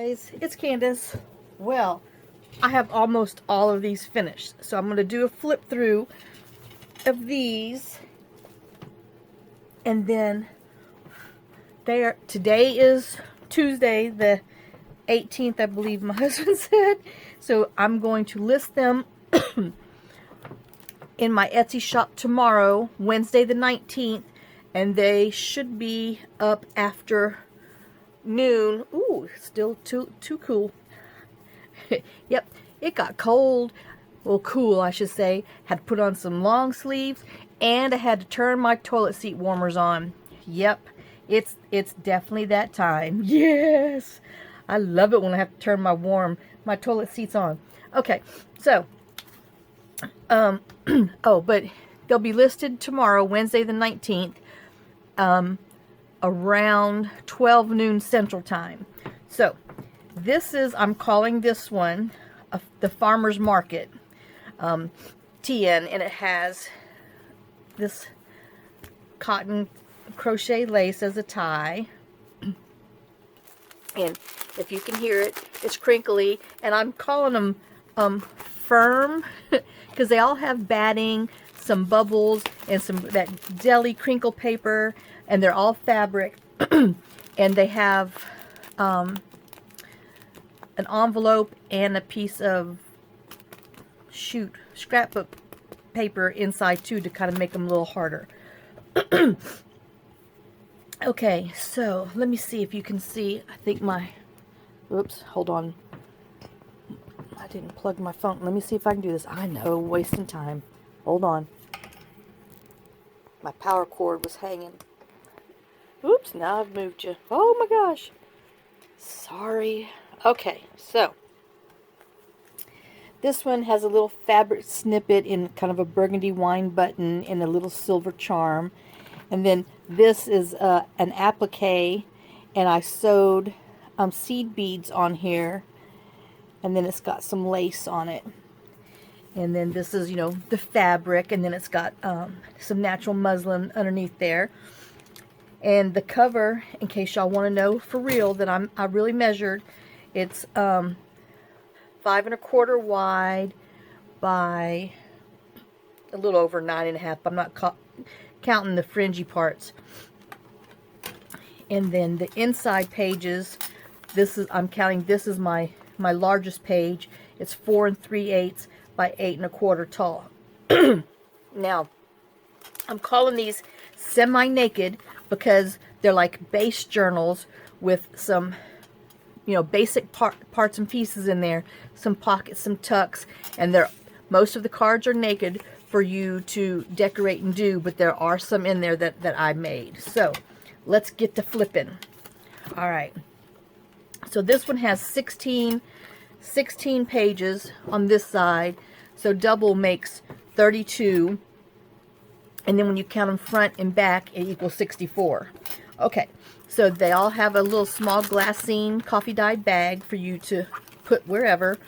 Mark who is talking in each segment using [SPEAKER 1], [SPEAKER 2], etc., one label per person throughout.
[SPEAKER 1] guys, it's Candace. Well, I have almost all of these finished, so I'm going to do a flip through of these, and then today is Tuesday the 18th, I believe my husband said, so I'm going to list them in my Etsy shop tomorrow, Wednesday the 19th, and they should be up after noon. Ooh, still too cool. Yep, it got cold. Well, cool, I should say. Had to put on some long sleeves, and I had to turn my toilet seat warmers on. Yep, it's definitely that time. Yes, I love it when I have to turn my toilet seats on. Okay, so oh, but they'll be listed tomorrow, Wednesday the 19th, around 12 noon Central Time. So I'm calling this one the Farmer's Market TN, and it has this cotton crochet lace as a tie, and if you can hear it, it's crinkly, and I'm calling them firm because they all have batting, some bubbles, and some that deli crinkle paper, and they're all fabric. And they have an envelope and a piece of scrapbook paper inside too, to kind of make them a little harder. Okay, so let me see if you can see. I think oops, hold on, I didn't plug my phone. Let me see if I can do this. I know, wasting time. Hold on, my power cord was hanging. Oops, now I've moved you. Oh my gosh, sorry. Okay, so this one has a little fabric snippet in kind of a burgundy wine button and a little silver charm. And then this is an applique, and I sewed seed beads on here. And then it's got some lace on it. And then this is, the fabric, and then it's got some natural muslin underneath there. And the cover, in case y'all want to know for real that I really measured, it's 5 1/4 wide by a little over 9 1/2. I'm not counting the fringy parts. And then the inside pages, I'm counting, this is my largest page. It's 4 3/8 by 8 1/4 tall. Now, I'm calling these semi-naked because they're like base journals with some basic parts and pieces in there, some pockets, some tucks, and most of the cards are naked for you to decorate and do, but there are some in there that I made. So let's get to flipping. All right, so this one has 16 pages on this side, so double makes 32, and then when you count them front and back, it equals 64. Okay, so they all have a little small Glassine coffee dyed bag for you to put wherever,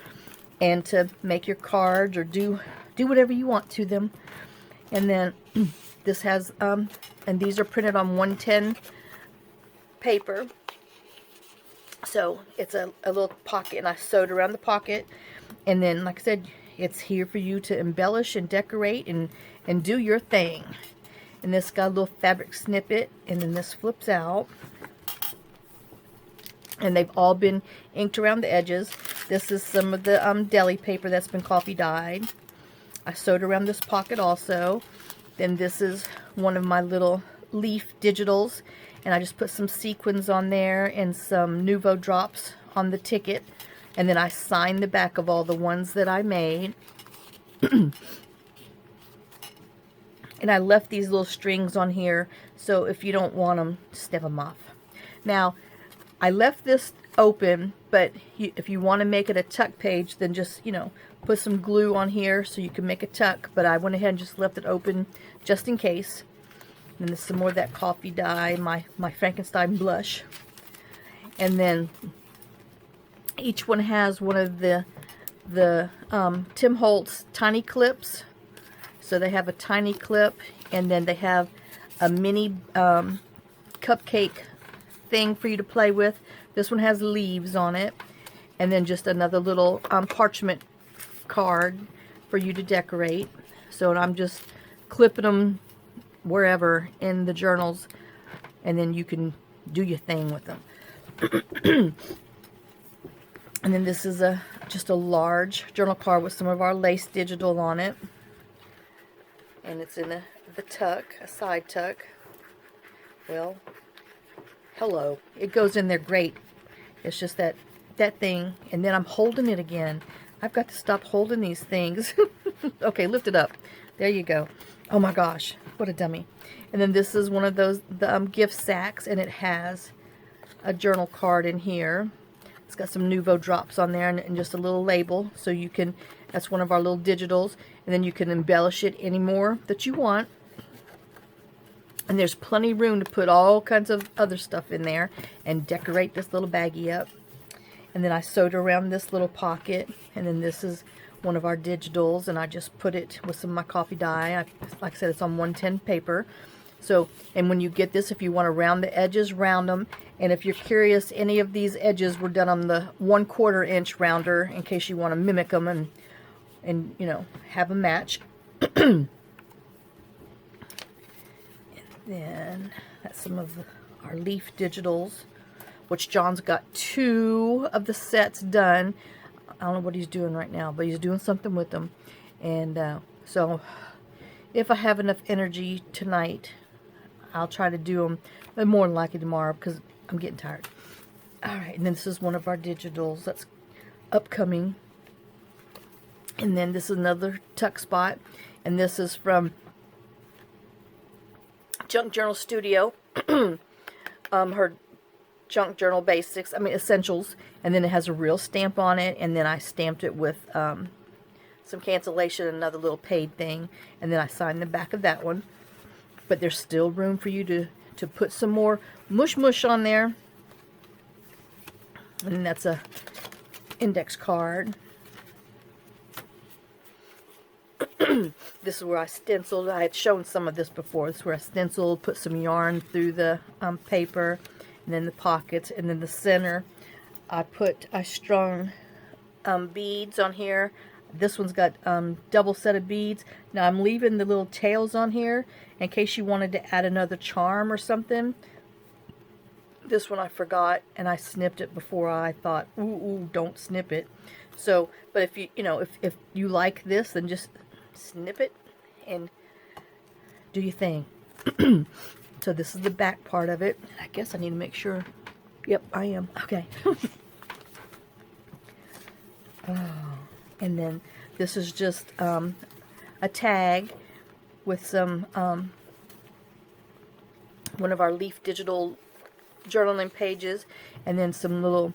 [SPEAKER 1] and to make your cards or do whatever you want to them. And then this has and these are printed on 110 paper, so it's a little pocket, and I sewed around the pocket. And then, like I said, it's here for you to embellish and decorate and do your thing. And this got a little fabric snippet, and then this flips out, and they've all been inked around the edges. This is some of the deli paper that's been coffee dyed. I sewed around this pocket also. Then this is one of my little leaf digitals, and I just put some sequins on there and some Nouveau drops on the ticket, and then I signed the back of all the ones that I made. And I left these little strings on here, so if you don't want them, snip them off. Now, I left this open, but if you want to make it a tuck page, then just, put some glue on here so you can make a tuck. But I went ahead and just left it open just in case. And there's some more of that coffee dye, my Frankenstein blush. And then each one has one of the Tim Holtz tiny clips. So they have a tiny clip, and then they have a mini cupcake thing for you to play with. This one has leaves on it. And then just another little parchment card for you to decorate. So I'm just clipping them wherever in the journals, and then you can do your thing with them. And then this is just a large journal card with some of our lace digital on it, and it's in the tuck, a side tuck. Well, hello, it goes in there great. It's just that thing, and then I'm holding it again. I've got to stop holding these things. Okay, lift it up. There you go. Oh my gosh, what a dummy. And then this is one of those gift sacks, and it has a journal card in here. It's got some Nuvo drops on there, and just a little label, so you can, that's one of our little digitals, and then you can embellish it any more that you want. And there's plenty of room to put all kinds of other stuff in there and decorate this little baggie up. And then I sewed around this little pocket, and then this is one of our digitals, and I just put it with some of my coffee dye. Like I said, it's on 110 paper. So, and when you get this, if you want to round the edges, round them. And if you're curious, any of these edges were done on the 1/4 inch rounder, in case you want to mimic them and you know, have a match. And then that's some of our leaf digitals, which John's got 2 of the sets done. I don't know what he's doing right now, but he's doing something with them. And so if I have enough energy tonight, I'll try to do them, but more than likely tomorrow, because I'm getting tired. Alright, and then this is one of our digitals that's upcoming. And then this is another tuck spot, and this is from Junk Journal Studio. Her Junk Journal Basics, I mean Essentials, and then it has a real stamp on it, and then I stamped it with some cancellation, another little paid thing, and then I signed the back of that one. But there's still room for you to put some more mush on there. And then that's a index card. This is where I stenciled. I had shown some of this before. This is where I stenciled, put some yarn through the paper, and then the pockets, and then the center. I strung beads on here. This one's got double set of beads. Now I'm leaving the little tails on here in case you wanted to add another charm or something. This one I forgot, and I snipped it before I thought, ooh, don't snip it. So, but if you know, if you like this, then just snip it and do your thing. So this is the back part of it. I guess I need to make sure. Yep, I am. Okay. And then this is just a tag with some one of our leaf digital journaling pages, and then some little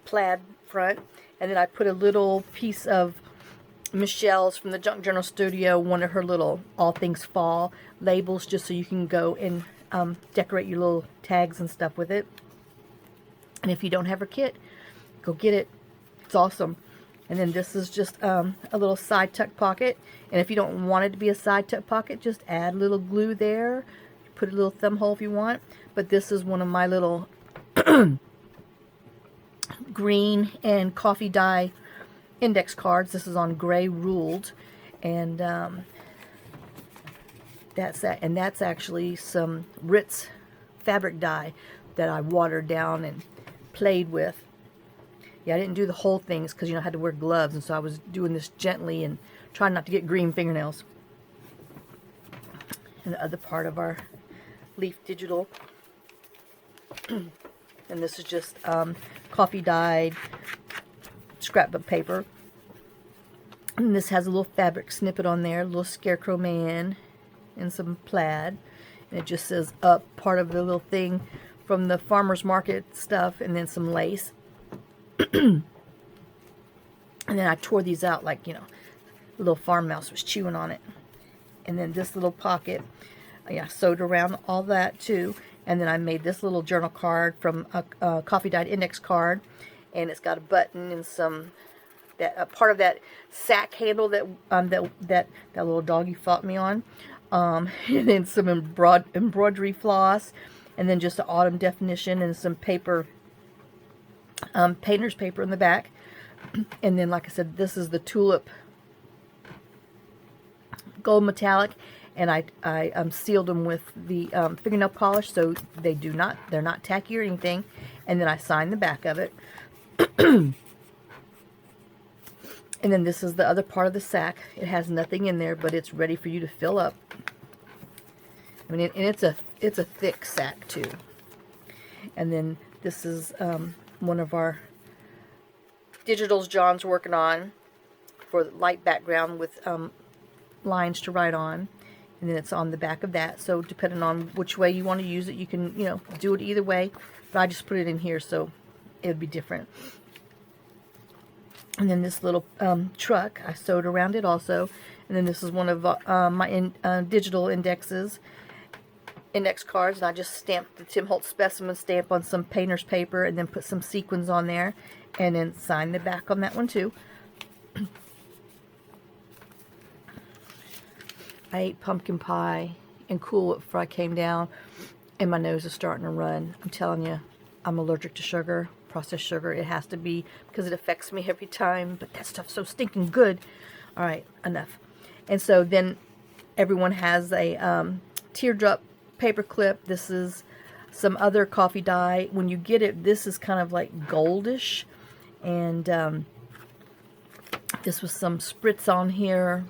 [SPEAKER 1] plaid front. And then I put a little piece of Michelle's from the Junk Journal Studio, one of her little All Things Fall labels, just so you can go and decorate your little tags and stuff with it. And if you don't have her kit, go get it. It's awesome. And then this is just a little side tuck pocket. And if you don't want it to be a side tuck pocket, just add a little glue there. Put a little thumb hole if you want. But this is one of my little green and coffee dye index cards. This is on gray ruled. And that's that. And that's actually some Ritz fabric dye that I watered down and played with. Yeah, I didn't do the whole things because, you know, I had to wear gloves, and so I was doing this gently and trying not to get green fingernails. And the other part of our leaf digital. And this is just coffee dyed scrapbook paper. And this has a little fabric snippet on there, a little scarecrow man and some plaid. And it just says up, part of the little thing from the farmer's market stuff, and then some lace. And then I tore these out like, you know, a little farm mouse was chewing on it. And then this little pocket, I sewed around all that too. And then I made this little journal card from a coffee dyed index card, and it's got a button and some part of that sack handle that that little doggy fought me on, and then some embroidery floss, and then just an autumn definition and some paper painter's paper in the back. And then, like I said, this is the tulip gold metallic, and I sealed them with the fingernail polish, so they're not tacky or anything. And then I signed the back of it. And then this is the other part of the sack. It has nothing in there, but it's ready for you to fill up. I mean, and it's a thick sack too. And then this is one of our digitals John's working on for light background with lines to write on. And then it's on the back of that. So depending on which way you want to use it, you can, you know, do it either way. But I just put it in here so it would be different. And then this little truck, I sewed around it also. And then this is one of my digital index cards. And I just stamped the Tim Holtz specimen stamp on some painter's paper and then put some sequins on there. And then signed the back on that one too. I ate pumpkin pie and Cool Whip before I came down. And my nose is starting to run. I'm telling you, I'm allergic to sugar. Processed sugar. It has to be because it affects me every time, but that stuff's so stinking good. All right, enough. And so then everyone has a teardrop paper clip. This is some other coffee dye. When you get it, this is kind of like goldish, and this was some spritz on here,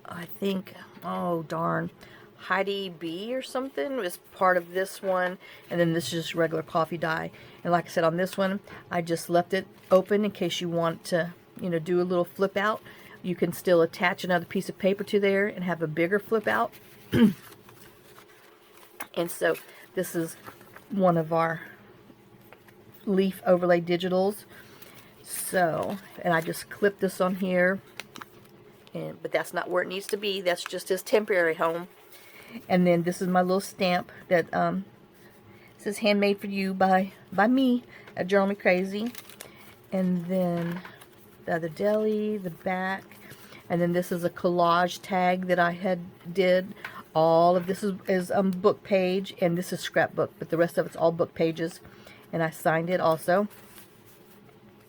[SPEAKER 1] I think. Oh darn, Heidi B or something was part of this one. And then this is just regular coffee dye. And like I said, on this one, I just left it open in case you want to, you know, do a little flip out. You can still attach another piece of paper to there and have a bigger flip out. And so this is one of our leaf overlay digitals. So, and I just clipped this on here. But that's not where it needs to be. That's just his temporary home. And then this is my little stamp that says handmade for you by me at Journal Me Crazy. And then the other deli, the back. And then this is a collage tag that I had did. All of this is book page, and this is scrapbook, but the rest of it's all book pages. And I signed it also.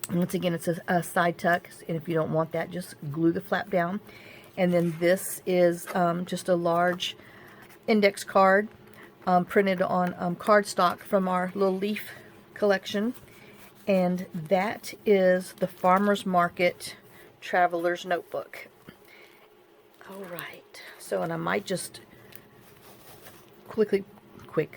[SPEAKER 1] And once again, it's a side tuck, and if you don't want that, just glue the flap down. And then this is just a large index card printed on cardstock from our little leaf collection. And that is the Farmer's Market Traveler's Notebook. All right. So, and I might just quickly put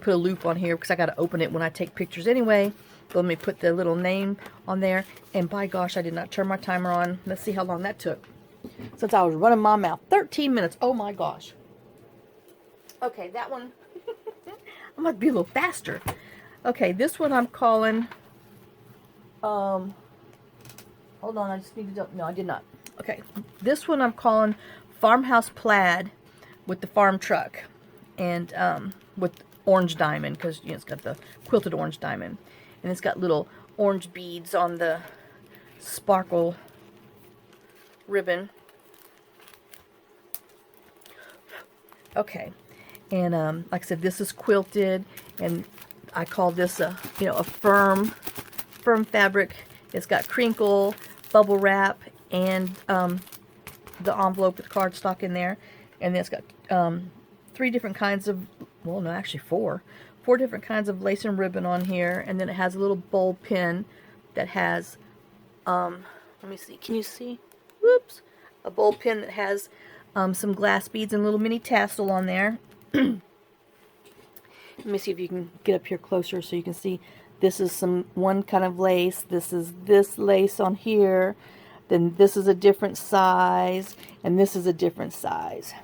[SPEAKER 1] a loop on here because I got to open it when I take pictures anyway. Let me put the little name on there. And by gosh, I did not turn my timer on. Let's see how long that took. Since I was running my mouth. 13 minutes. Oh my gosh. Okay, that one. I'm going to be a little faster. Okay, this one I'm calling. Hold on, I just need to. No, I did not. Okay, this one I'm calling Farmhouse Plaid with the farm truck. And with orange diamond, because you know, it's got the quilted orange diamond, and it's got little orange beads on the sparkle ribbon. Okay, and like I said, this is quilted, and I call this a a firm fabric. It's got crinkle, bubble wrap, and the envelope with cardstock in there, and then it's got 3 different kinds of, well, no, actually 4 different kinds of lace and ribbon on here. And then it has a little bowl pin that has, let me see, can you see? Whoops. A bowl pin that has some glass beads and a little mini tassel on there. Let me see if you can get up here closer so you can see. This is one kind of lace. This is this lace on here. Then this is a different size. And this is a different size.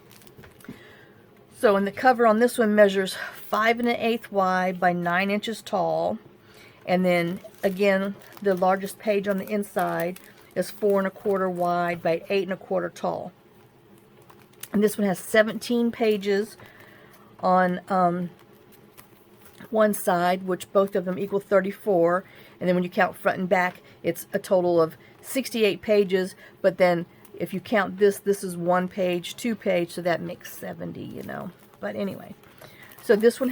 [SPEAKER 1] So, and the cover on this one measures 5 1/8 wide by 9 inches tall. And then, again, the largest page on the inside is 4 1/4 wide by 8 1/4 tall. And this one has 17 pages on one side, which both of them equal 34. And then when you count front and back, it's a total of 68 pages. But then if you count this is 1 page, 2 page, so that makes 70, But anyway, So this one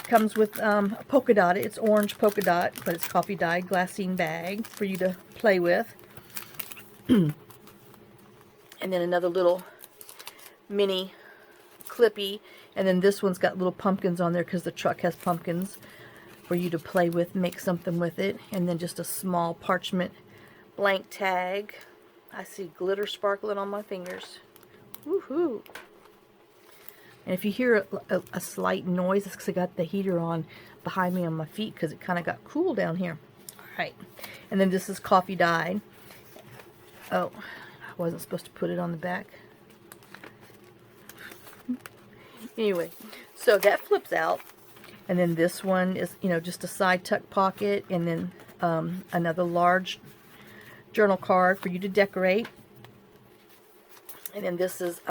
[SPEAKER 1] comes with a polka dot. It's orange polka dot, but it's coffee dyed glassine bag for you to play with. And then another little mini clippy. And then this one's got little pumpkins on there because the truck has pumpkins for you to play with, make something with it. And then just a small parchment blank tag. I see glitter sparkling on my fingers. Woohoo! And if you hear a slight noise, it's because I got the heater on behind me on my feet because it kind of got cool down here. Alright. And then this is coffee dyed. Oh, I wasn't supposed to put it on the back. Anyway, so that flips out. And then this one is, you know, just a side tuck pocket. And then another large journal card for you to decorate. And then this is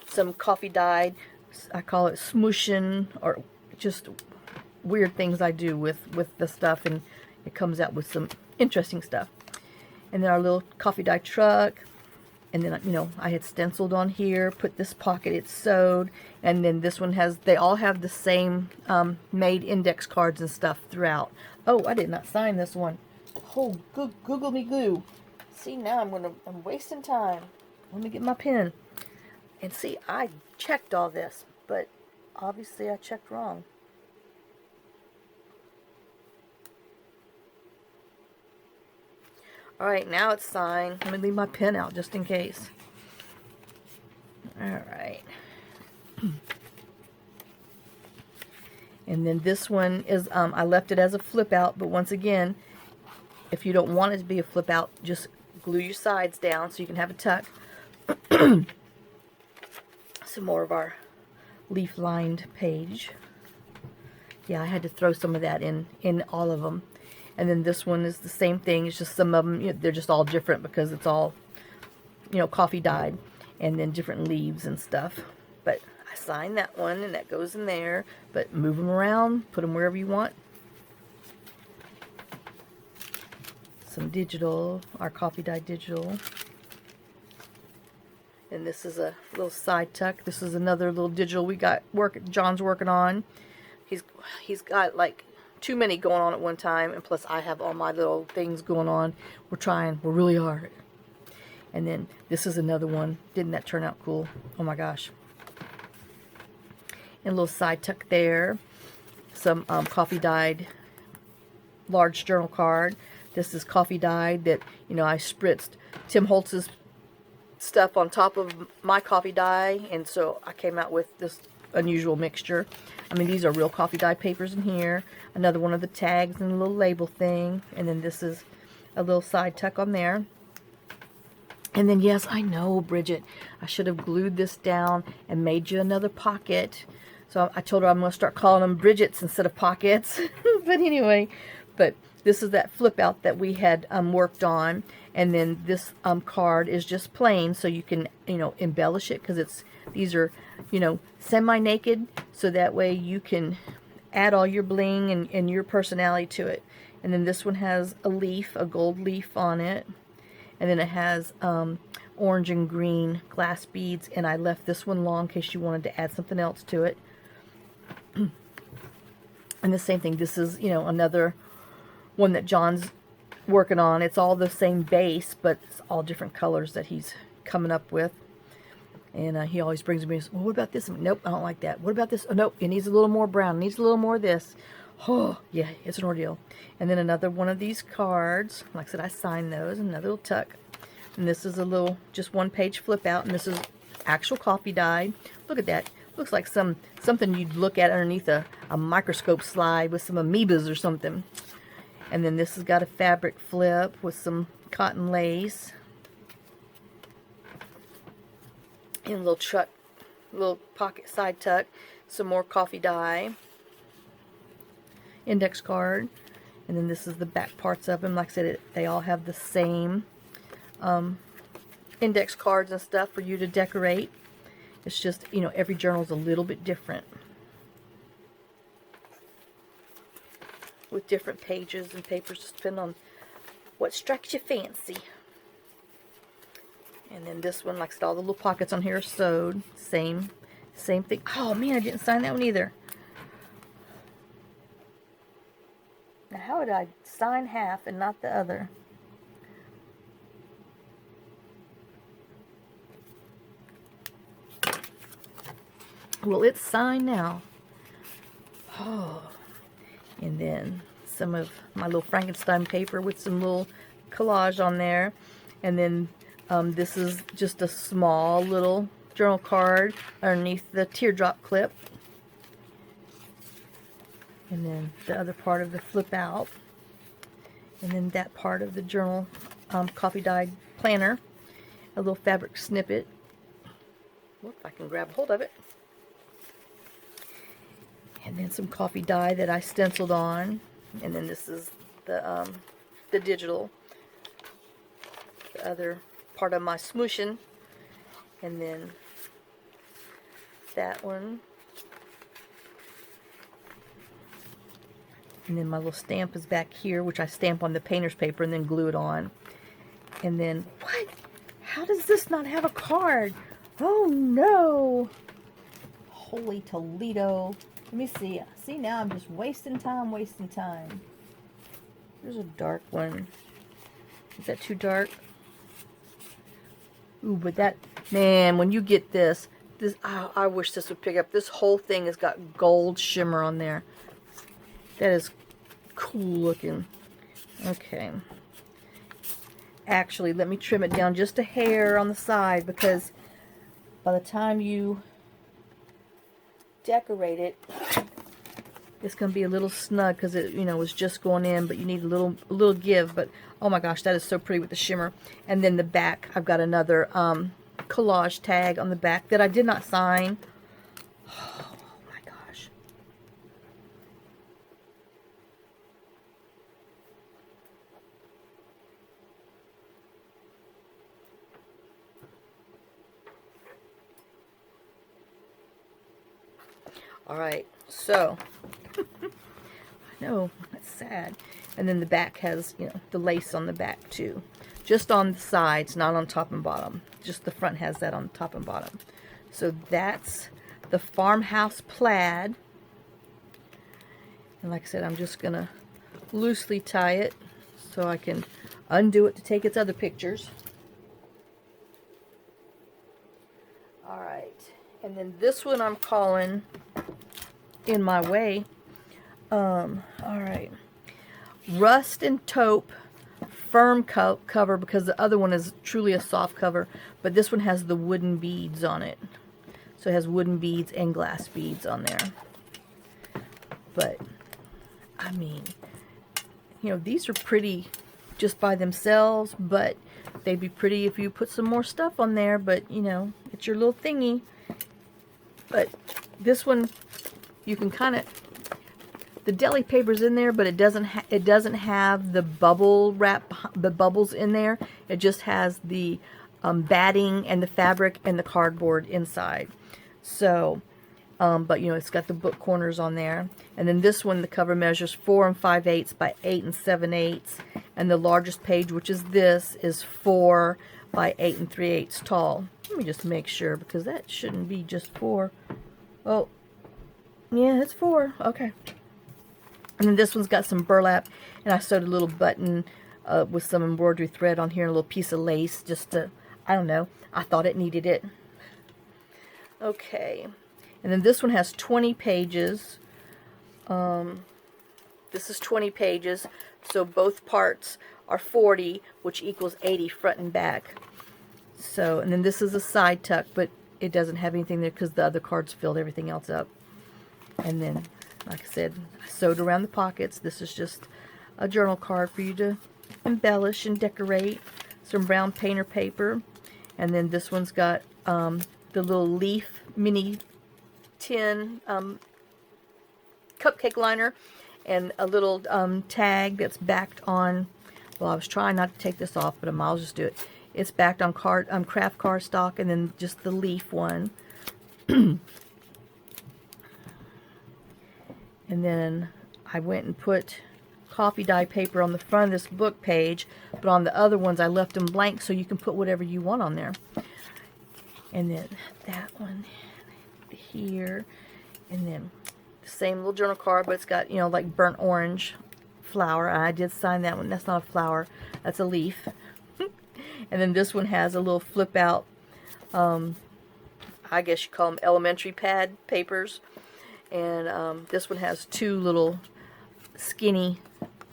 [SPEAKER 1] some coffee dyed, I call it smooshing, or just weird things I do with the stuff, and it comes out with some interesting stuff. And then our little coffee dye truck. And then, you know, I had stenciled on here, put this pocket, it's sewed. And then this one has, they all have the same made index cards and stuff throughout. Oh, I did not sign this one. Oh, Google me goo. See, now I'm wasting time. Let me get my pen. And see, I checked all this, but obviously I checked wrong. Alright, now it's signed. Let me leave my pen out just in case. Alright. And then this one is, I left it as a flip out, but once again, if you don't want it to be a flip out, just glue your sides down so you can have a tuck. Some more of our leaf lined page. Yeah, I had to throw some of that in all of them. And then this one is the same thing. It's just some of them, you know, they're just all different because it's all, you know, coffee dyed, and then different leaves and stuff. But I signed that one, and that goes in there. But move them around, put them wherever you want. Some digital, our coffee dyed digital. And this is a little side tuck. This is another little digital we got John's working on. He's got like too many going on at one time, and plus I have all my little things going on. We're really hard. And then this is another one. Didn't that turn out cool? Oh my gosh. And a little side tuck there. Some coffee dyed large journal card. This is coffee dyed that, you know, I spritzed Tim Holtz's stuff on top of my coffee dye, and so I came out with this unusual mixture. I mean, these are real coffee dye papers in here. Another one of the tags and a little label thing. And then this is a little side tuck on there. And then, yes, I know, Bridget, I should have glued this down and made you another pocket. So I told her I'm going to start calling them Bridget's instead of pockets. But anyway, but this is that flip out that we had worked on. And then this card is just plain, so you can, you know, embellish it, because these are, you know, semi-naked, so that way you can add all your bling and your personality to it. And then this one has a leaf, a gold leaf on it. And then it has orange and green glass beads, and I left this one long in case you wanted to add something else to it. And the same thing, this is, you know, another one that John's working on. It's all the same base, but it's all different colors that he's coming up with. And he always brings me, well, what about this? Nope, I don't like that. What about this? Oh, nope, it needs a little more brown. It needs a little more of this. Oh, yeah, it's an ordeal. And then another one of these cards. Like I said, I signed those. Another little tuck. And this is a little, just one page flip out. And this is actual coffee dye. Look at that. Looks like something you'd look at underneath a microscope slide with some amoebas or something. And then this has got a fabric flip with some cotton lace. And a little pocket side tuck. Some more coffee dye. Index card. And then this is the back parts of them. Like I said, they all have the same index cards and stuff for you to decorate. It's just, you know, every journal is a little bit different, with different pages and papers, just depending on what strikes your fancy. And then this one, like I said, all the little pockets on here are sewed. Same thing. Oh man, I didn't sign that one either. would I sign half and not the other? Well, it's signed now. Oh. And then some of my little Frankenstein paper with some little collage on there. And then this is just a small little journal card underneath the teardrop clip. And then the other part of the flip out. And then that part of the journal coffee dyed planner. A little fabric snippet. Look, if I can grab hold of it. And then some coffee dye that I stenciled on. And then this is the digital. The other part of my smooshing. And then that one. And then my little stamp is back here, which I stamp on the painter's paper and then glue it on. And then, what? How does this not have a card? Oh no! Holy Toledo. Let me see. See, now I'm just wasting time, wasting time. There's a dark one. Is that too dark? Ooh, but that, man, when you get this, oh, I wish this would pick up. This whole thing has got gold shimmer on there. That is cool looking. Okay. Actually, let me trim it down just a hair on the side, because by the time you decorate it, it's going to be a little snug, because it, you know, was just going in, but you need a little give. But oh my gosh, that is so pretty with the shimmer. And then the back, I've got another collage tag on the back that I did not sign. Oh my gosh. All right, so I know that's sad. And then the back has, you know, the lace on the back too, just on the sides, not on top and bottom. Just the front has that on top and bottom. So that's the farmhouse plaid. And like I said, I'm just gonna loosely tie it so I can undo it to take its other pictures. All right, and then this one I'm calling In My Way. All right, Rust and Taupe firm cover, because the other one is truly a soft cover, but this one has the wooden beads on it. So it has wooden beads and glass beads on there. But I mean, you know, these are pretty just by themselves, but they'd be pretty if you put some more stuff on there. But you know, it's your little thingy. But this one, you can kind of, the deli paper's in there, but it doesn't have the bubble wrap, the bubbles in there. It just has the batting and the fabric and the cardboard inside. So, but you know, it's got the book corners on there. And then this one, the cover measures 4 5/8 by 8 7/8, and the largest page, which is this, is 4 by 8 3/8 tall. Let me just make sure, because that shouldn't be just 4. Oh, yeah, it's 4. Okay. And then this one's got some burlap, and I sewed a little button with some embroidery thread on here, and a little piece of lace, just to, I don't know, I thought it needed it. Okay, and then this one has 20 pages. This is 20 pages, so both parts are 40, which equals 80 front and back. So, and then this is a side tuck, but it doesn't have anything there because the other cards filled everything else up. And then, like I said, I sewed around the pockets. This is just a journal card for you to embellish and decorate. Some brown painter paper. And then this one's got the little leaf mini tin cupcake liner. And a little tag that's backed on, well, I was trying not to take this off, but I'll just do it. It's backed on craft cardstock, and then just the leaf one. And then I went and put coffee dye paper on the front of this book page, but on the other ones I left them blank so you can put whatever you want on there. And then that one here, and then the same little journal card, but it's got, you know, like burnt orange flower. I did sign that one. That's not a flower. That's a leaf. And then this one has a little flip out, I guess you call them elementary pad papers. And this one has two little skinny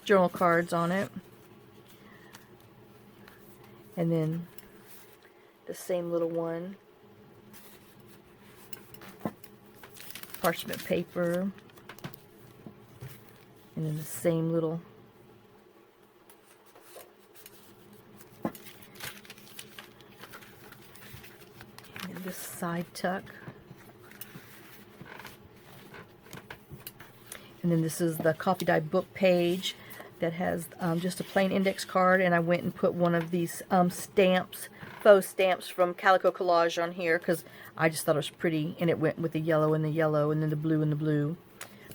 [SPEAKER 1] journal cards on it. And then the same little one. Parchment paper. And then the same little and then this side tuck. And then this is the coffee dye book page that has just a plain index card, and I went and put one of these stamps, faux stamps from Calico Collage on here because I just thought it was pretty, and it went with the yellow and the yellow and then the blue and the blue.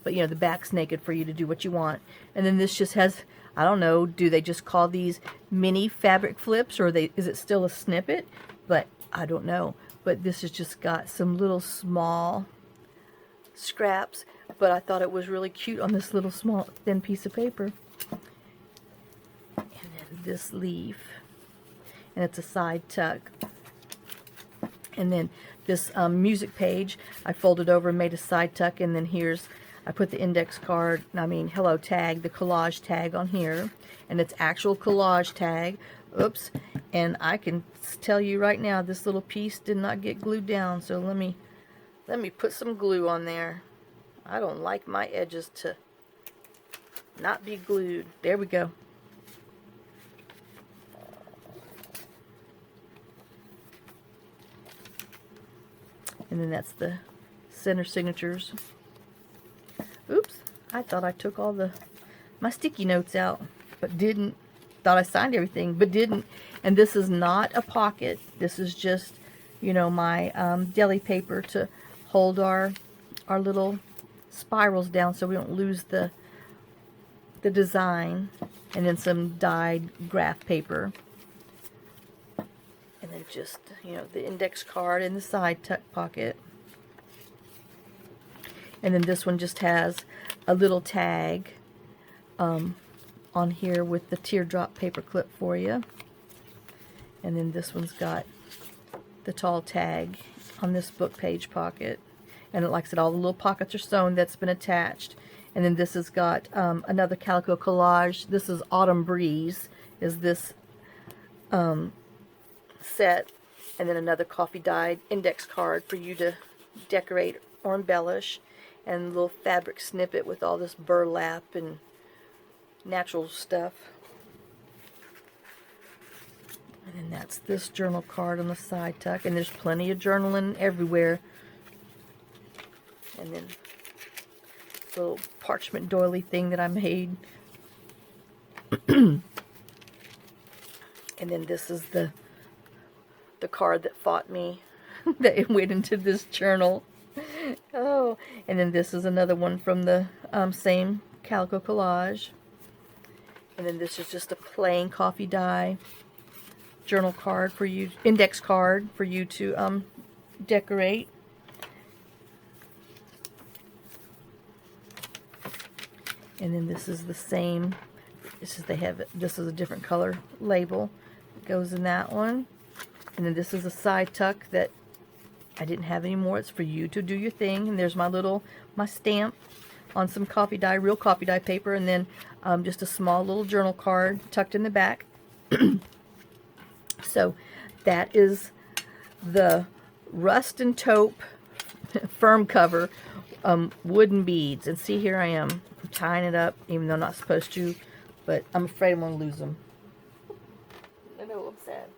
[SPEAKER 1] But, you know, the back's naked for you to do what you want. And then this just has, I don't know, do they just call these mini fabric flips, or is it still a snippet? But I don't know. But this has just got some little small scraps. But I thought it was really cute on this little small thin piece of paper. And then this leaf. And it's a side tuck. And then this music page, I folded over and made a side tuck. And then here's, I put the index card, hello tag, the collage tag on here. And it's actual collage tag. Oops. And I can tell you right now, this little piece did not get glued down. So let me put some glue on there. I don't like my edges to not be glued. There we go. And then that's the center signatures. Oops, I thought I took all my sticky notes out, but didn't. Thought I signed everything, but didn't. And this is not a pocket. This is just, you know, my deli paper to hold our little spirals down so we don't lose the design. And then some dyed graph paper. And then just, you know, the index card in the side tuck pocket. And then this one just has a little tag on here with the teardrop paper clip for you. And then this one's got the tall tag on this book page pocket. And like I said, all the little pockets are sewn. That's been attached. And then this has got another Calico Collage. This is Autumn Breeze, is this set. And then another coffee dyed index card for you to decorate or embellish. And a little fabric snippet with all this burlap and natural stuff. And then that's this journal card on the side tuck. And there's plenty of journaling everywhere. And then this little parchment doily thing that I made. And then this is the card that fought me. That it went into this journal. Oh, and then this is another one from the same Calico Collage. And then this is just a plain coffee dye journal card for you, index card for you to decorate. And then this is the same. This is this is a different color label. It goes in that one. And then this is a side tuck that I didn't have anymore. It's for you to do your thing. And there's my stamp on some coffee dye, real coffee dye paper, and then just a small little journal card tucked in the back. So that is the Rust and Taupe firm cover wooden beads. And see, here I am. I'm tying it up, even though I'm not supposed to, but I'm afraid I'm going to lose them. I know, I'm sad.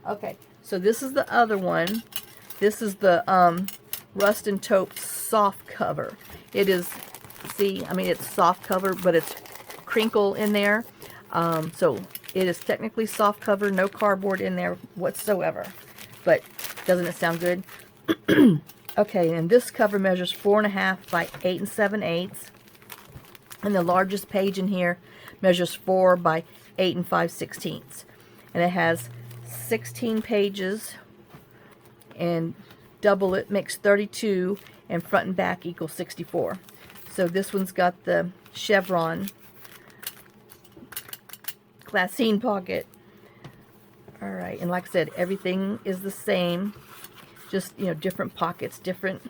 [SPEAKER 1] Okay, so this is the other one. This is the Rust and Taupe soft cover. It is, see, I mean, it's soft cover, but it's crinkle in there. So it is technically soft cover, no cardboard in there whatsoever. But doesn't it sound good? Okay, and this cover measures 4.5 by 8 7/8. And the largest page in here measures 4 by 8 5/16. And it has 16 pages, and double it makes 32, and front and back equals 64. So this one's got the Chevron Glassine pocket. Alright, and like I said, everything is the same. Just, you know, different pockets, different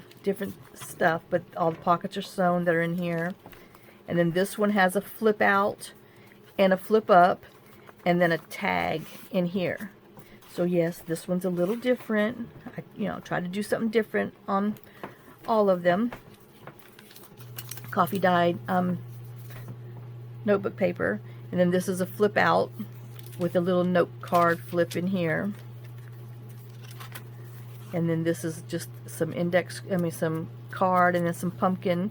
[SPEAKER 1] stuff, but all the pockets are sewn that are in here. And then this one has a flip out and a flip up, and then a tag in here. So yes, this one's a little different. I, you know, try to do something different on all of them. Coffee dyed notebook paper, and then this is a flip out with a little note card flip in here. And then this is just some some card, and then some pumpkin.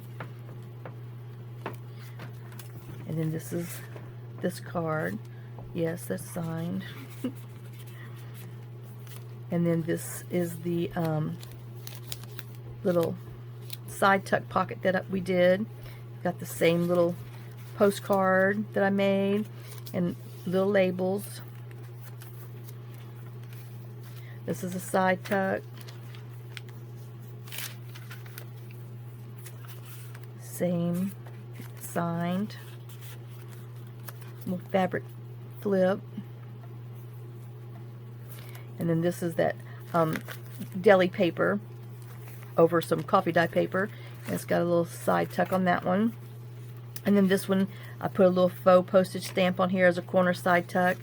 [SPEAKER 1] And then this is this card. Yes, that's signed. And then this is the little side tuck pocket that we did. Got the same little postcard that I made, and little labels. This is a side tuck. Same, signed. Little fabric flip. And then this is that deli paper over some coffee dye paper. And it's got a little side tuck on that one. And then this one, I put a little faux postage stamp on here as a corner side tuck,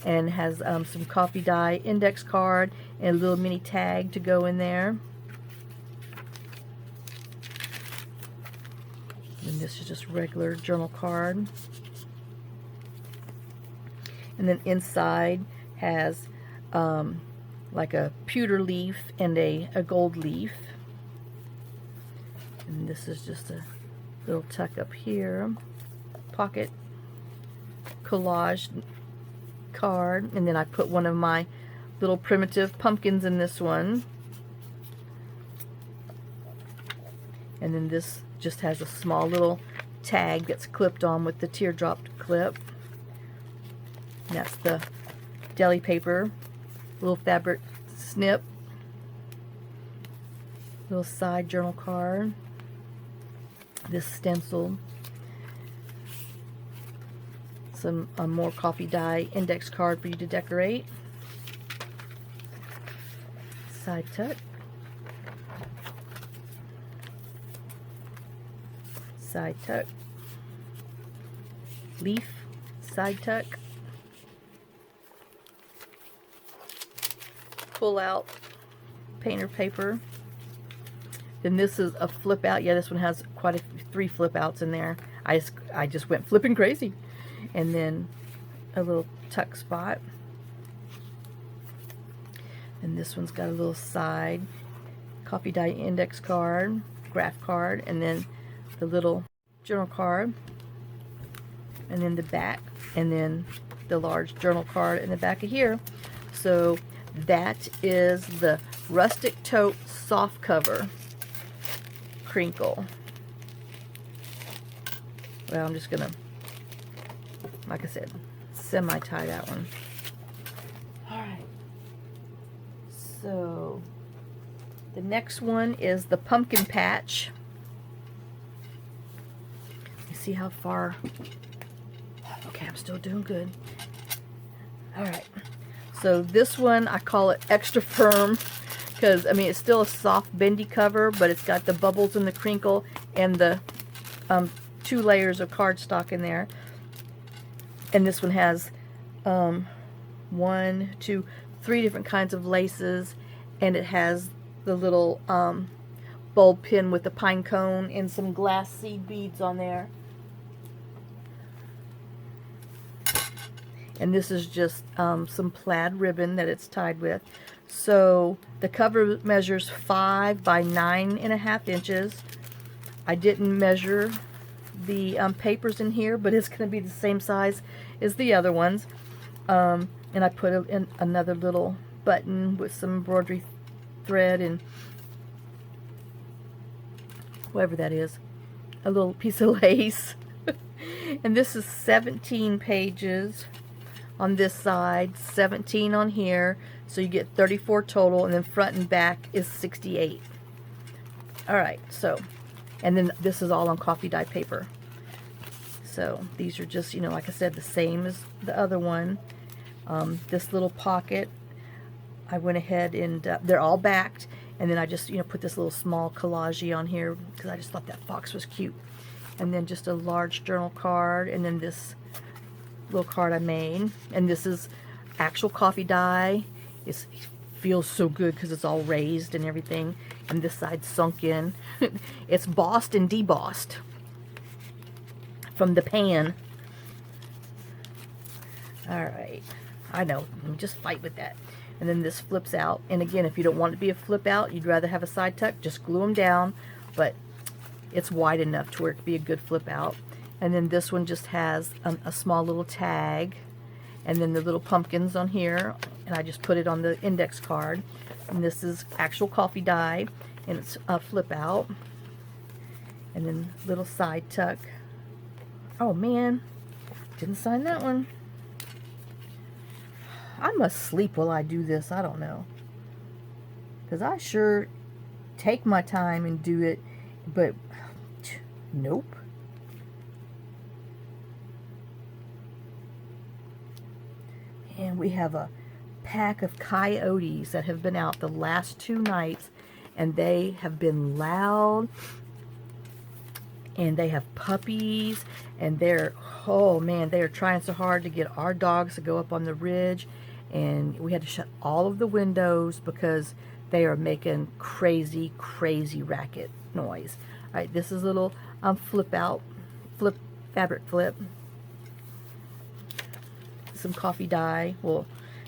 [SPEAKER 1] and has some coffee dye index card and a little mini tag to go in there. And this is just regular journal card. And then inside has like a pewter leaf and a gold leaf. And this is just a little tuck up here. Pocket collage card. And then I put one of my little primitive pumpkins in this one. And then this just has a small little tag that's clipped on with the teardrop clip. And that's the deli paper, little fabric snip, little side journal card, this stencil, some more coffee dye index card for you to decorate, side tuck, side tuck, leaf, side tuck, pull out painter paper. Then this is a flip out. Yeah, this one has quite a 3 flip outs in there. I just went flipping crazy. And then a little tuck spot. And this one's got a little side coffee dye index card, graph card, and then the little journal card, and then the back, and then the large journal card in the back of here. So that is the Rustic Taupe soft cover crinkle. Well, I'm just gonna, like I said, semi-tie that one. Alright, so the next one is the pumpkin patch. You see how far? Okay, I'm still doing good. Alright, so this one, I call it extra firm, because, I mean, it's still a soft, bendy cover, but it's got the bubbles and the crinkle and the 2 layers of cardstock in there. And this one has 1, 2, 3 different kinds of laces, and it has the little bulb pin with the pine cone and some glass seed beads on there. And this is just some plaid ribbon that it's tied with. So the cover measures 5 by 9.5 inches. I didn't measure the papers in here, but it's going to be the same size as the other ones. And I put in another little button with some embroidery thread and whatever that is, a little piece of lace. And this is 17 pages on this side, 17 on here, so you get 34 total, and then front and back is 68. Alright, so, and then this is all on coffee dye paper. So these are just, you know, like I said, the same as the other one. This little pocket, I went ahead and they're all backed, and then I just, you know, put this little small collage on here because I just thought that fox was cute. And then just a large journal card, and then this little card I made, and this is actual coffee dye. It feels so good because it's all raised and everything, and this side's sunk in. It's bossed and debossed from the pan. Alright, I know, just fight with that. And then this flips out, and again, if you don't want it to be a flip out, you'd rather have a side tuck, just glue them down, but it's wide enough to where it could be a good flip out. And then this one just has a small little tag, and then the little pumpkins on here, and I just put it on the index card. And this is actual coffee dye, and it's a flip out, and then little side tuck. Oh man, didn't sign that one. I must sleep while I do this, I don't know, because I sure take my time and do it, but nope. And we have a pack of coyotes that have been out the last 2 nights, and they have been loud, and they have puppies, and they're, oh man, they are trying so hard to get our dogs to go up on the ridge, and we had to shut all of the windows because they are making crazy, crazy racket noise. All right, this is a little fabric flip. Some coffee dye, well,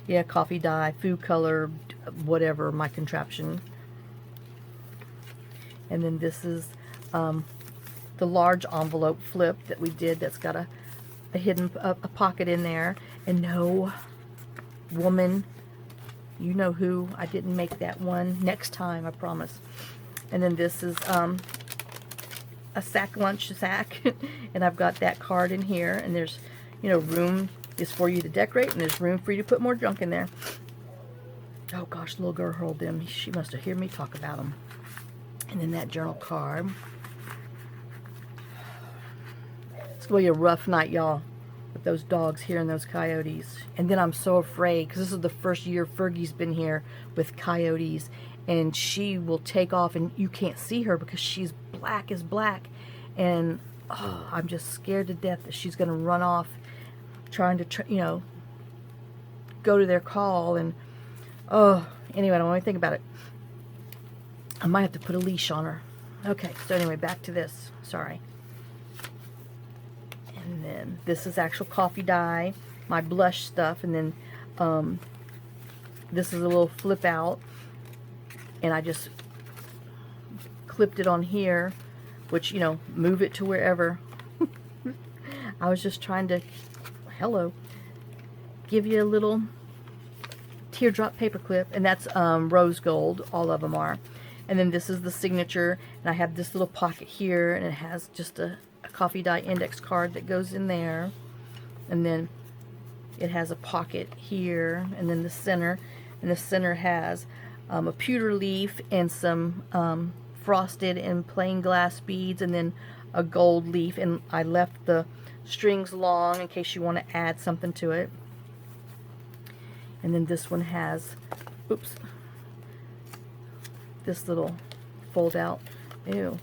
[SPEAKER 1] yeah, coffee dye, food color, whatever, my contraption. And then this is the large envelope flip that we did that's got a hidden a pocket in there. And no, woman, you know who, I didn't make that one. Next time, I promise. And then this is a lunch sack, and I've got that card in here, and there's, you know, room is for you to decorate, and there's room for you to put more junk in there. Oh gosh, little girl hurled them. She must have heard me talk about them. And then that journal card. It's going to be a rough night, y'all, with those dogs here and those coyotes. And then I'm so afraid, because this is the first year Fergie's been here with coyotes, and she will take off, and you can't see her because she's black as black. And oh, I'm just scared to death that she's going to run off trying to, you know, go to their call. And oh, anyway, I don't want to think about it. I might have to put a leash on her. Okay, so anyway, back to this. Sorry. And then this is actual coffee dye, my blush stuff, and then this is a little flip out, and I just clipped it on here, which, you know, move it to wherever. I was just trying to, hello, give you a little teardrop paper clip, and that's rose gold, all of them are. And then this is the signature, and I have this little pocket here, and it has just a coffee dye index card that goes in there, and then it has a pocket here, and then the center, and the center has a pewter leaf and some frosted and plain glass beads, and then a gold leaf, and I left the strings long in case you want to add something to it. And then this one has, oops, this little fold out. Ew,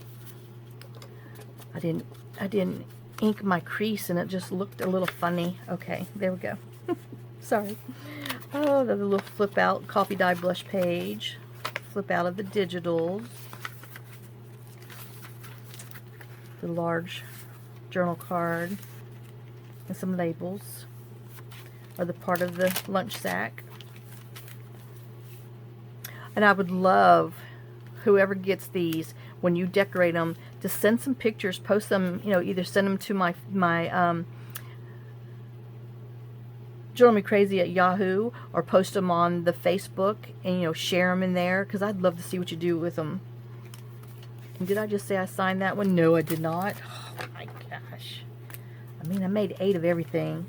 [SPEAKER 1] I didn't ink my crease, and it just looked a little funny. Okay, there we go. Sorry. Oh, the little flip out coffee dye blush page, flip out of the digitals, the large journal card, and some labels are the part of the lunch sack. And I would love whoever gets these, when you decorate them, to send some pictures, post them, you know, either send them to my Journal Me Crazy at Yahoo, or post them on the Facebook, and, you know, share them in there, because I'd love to see what you do with them. And did I just say I signed that one? No, I did not. Oh my gosh. I mean, I made 8 of everything.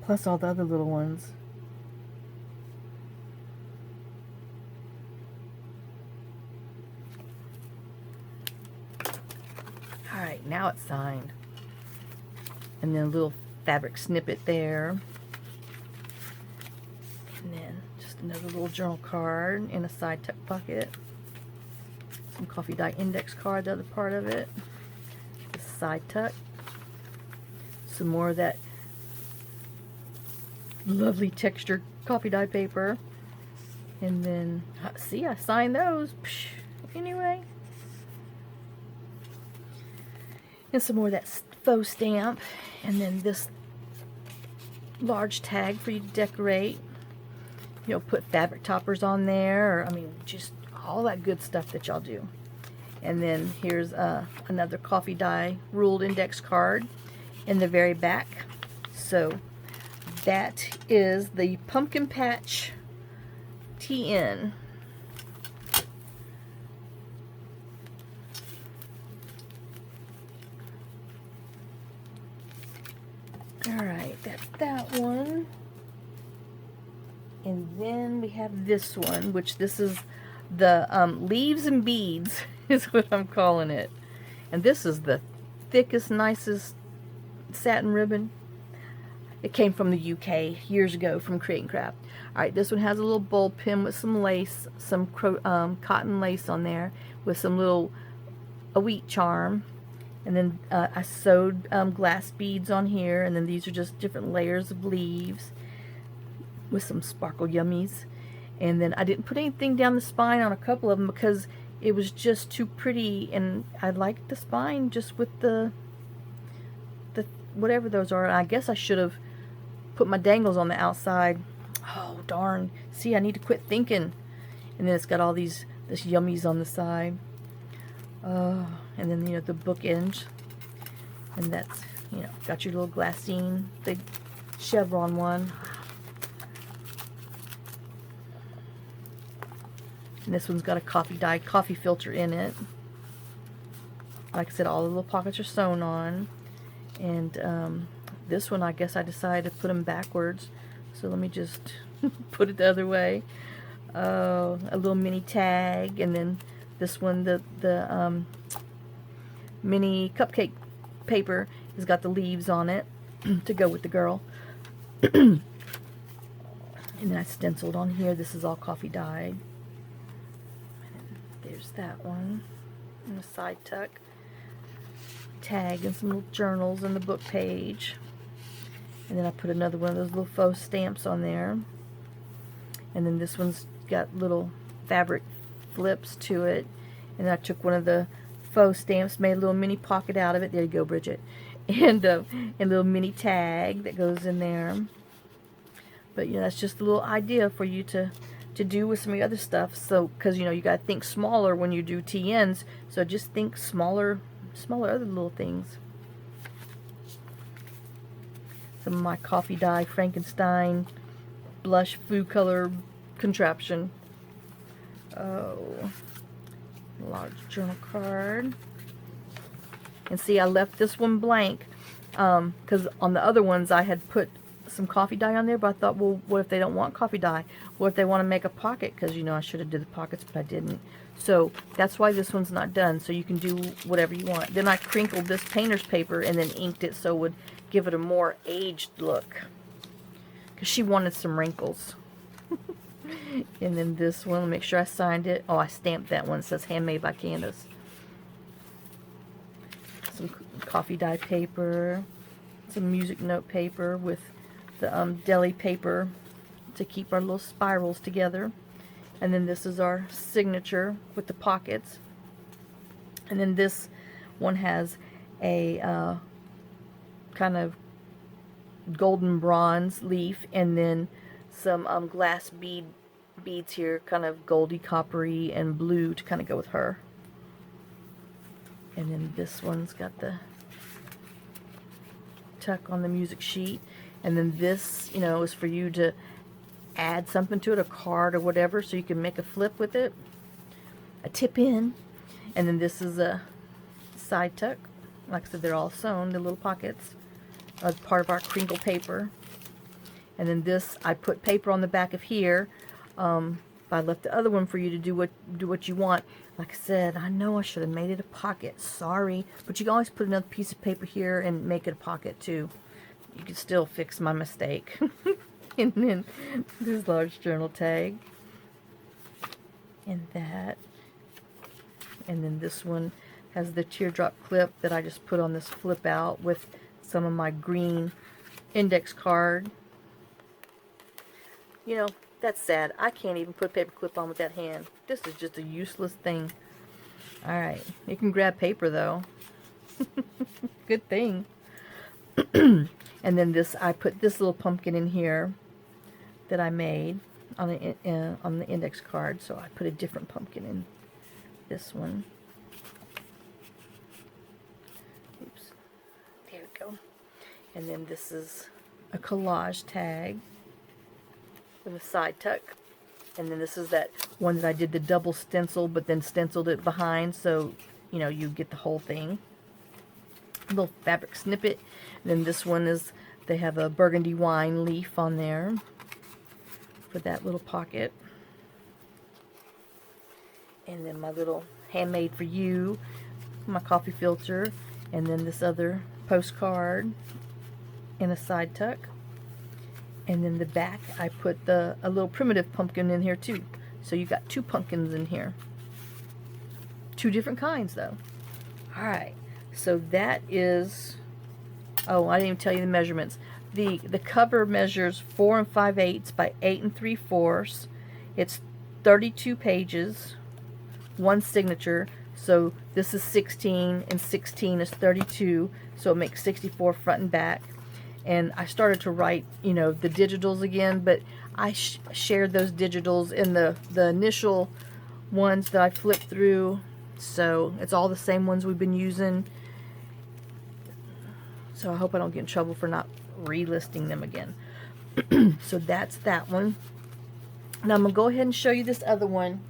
[SPEAKER 1] Plus all the other little ones. Alright. right, now it's signed. And then a little fabric snippet there. And then just another little journal card in a side tuck pocket. Some coffee dye index card, the other part of it. The side tuck. Some more of that lovely textured coffee dye paper. And then, see, I signed those. Psh, anyway. And some more of that faux stamp. And then this large tag for you to decorate. You know, put fabric toppers on there. Or, I mean, just all that good stuff that y'all do. And then here's another coffee dye ruled index card in the very back. So that is the Pumpkin Patch TN. Alright, that's that one. And then we have this one, which this is the Leaves and Beads is what I'm calling it. And this is the thickest, nicest satin ribbon. It came from the UK years ago from Create and Craft. Alright, this one has a little bowl pin with some lace, some cotton lace on there with some little a wheat charm. And then I sewed glass beads on here, and then these are just different layers of leaves with some sparkle yummies. And then I didn't put anything down the spine on a couple of them because it was just too pretty, and I liked the spine just with the whatever those are. And I guess I should have put my dangles on the outside. Oh darn, see, I need to quit thinking. And then it's got all this yummies on the side. And then, you know, the bookend, and that's, you know, got your little Glassine, the Chevron one. And this one's got a coffee filter in it. Like I said, all the little pockets are sewn on. And this one, I guess I decided to put them backwards. So let me just put it the other way. A little mini tag, and then this one, the mini cupcake paper has got the leaves on it to go with the girl. And then I stenciled on here. This is all coffee dyed. And there's that one. And a side tuck. Tag and some little journals and the book page. And then I put another one of those little faux stamps on there. And then this one's got little fabric flips to it. And then I took one of the faux stamps, made a little mini pocket out of it. There you go, Bridget. And a little mini tag that goes in there. But, you know, that's just a little idea for you to do with some of the other stuff. So, because, you know, you got to think smaller when you do TNs. So just think smaller other little things. Some of my coffee dye Frankenstein blush food color contraption. Oh, large journal card. And see, I left this one blank because on the other ones I had put some coffee dye on there, but I thought, well, what if they don't want coffee dye? What if they want to make a pocket? Because, you know, I should have did the pockets, but I didn't. So that's why this one's not done. So you can do whatever you want. Then I crinkled this painter's paper and then inked it so it would give it a more aged look. Because she wanted some wrinkles. And then this one, make sure I signed it. Oh, I stamped that one. It says handmade by Candace. Some coffee dye paper. Some music note paper with the deli paper to keep our little spirals together. And then this is our signature with the pockets. And then this one has a kind of golden bronze leaf, and then some glass beads here, kind of goldy, coppery, and blue to kind of go with her. And then this one's got the tuck on the music sheet. And then this, you know, is for you to add something to it, a card or whatever, so you can make a flip with it, a tip in. And then this is a side tuck. Like I said, they're all sewn, the little pockets, as part of our crinkle paper. And then this, I put paper on the back of here But I left the other one for you to do what you want. Like I said, I know I should have made it a pocket. Sorry. But you can always put another piece of paper here and make it a pocket too. You can still fix my mistake. And then this large journal tag. And that. And then this one has the teardrop clip that I just put on this flip out with some of my green index card. You know, that's sad. I can't even put a paper clip on with that hand. This is just a useless thing. Alright, you can grab paper though. Good thing. And then this, I put this little pumpkin in here that I made on the index card. So I put a different pumpkin in this one. Oops. There we go. And then this is a collage tag with a side tuck. And then this is that one that I did the double stencil, but then stenciled it behind, so you know you get the whole thing. A little fabric snippet. And then this one is, they have a burgundy wine leaf on there for that little pocket. And then my little handmade for you, my coffee filter, and then this other postcard in a side tuck. And then the back, I put a little primitive pumpkin in here too. So you got 2 pumpkins in here. 2 different kinds though. Alright, so that is, oh, I didn't even tell you the measurements. The cover measures 4 5/8 by 8 3/4. It's 32 pages, 1 signature. So this is 16 and 16 is 32. So it makes 64 front and back. And I started to write, you know, the digitals again, but I shared those digitals in the initial ones that I flipped through. So it's all the same ones we've been using. So I hope I don't get in trouble for not relisting them again. So that's that one. Now I'm going to go ahead and show you this other one.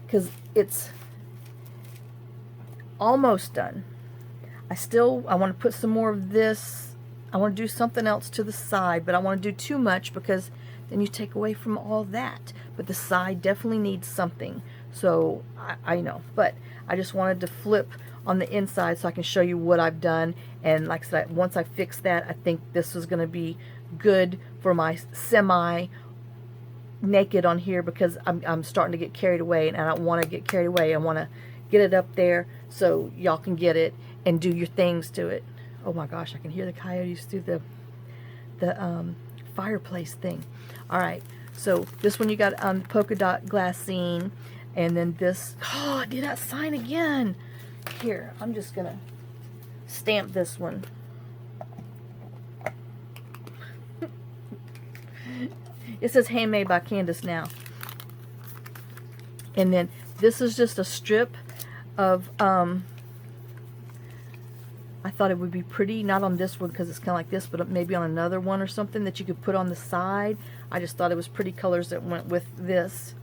[SPEAKER 1] Because it's almost done. I want to put some more of this. I want to do something else to the side, but I want to do too much because then you take away from all that. But the side definitely needs something. So I know, but I just wanted to flip on the inside so I can show you what I've done. And like I said, once I fix that, I think this is going to be good for my semi-naked on here, because I'm starting to get carried away, and I don't want to get carried away. I want to get it up there so y'all can get it and do your things to it. Oh my gosh, I can hear the coyotes through the fireplace thing. Alright, so this one you got polka dot glassine, and then this, oh, I did not sign again. Here, I'm just gonna stamp this one. It says handmade by Candace now. And then this is just a strip of I thought it would be pretty, not on this one because it's kind of like this, but maybe on another one or something that you could put on the side. I just thought it was pretty colors that went with this.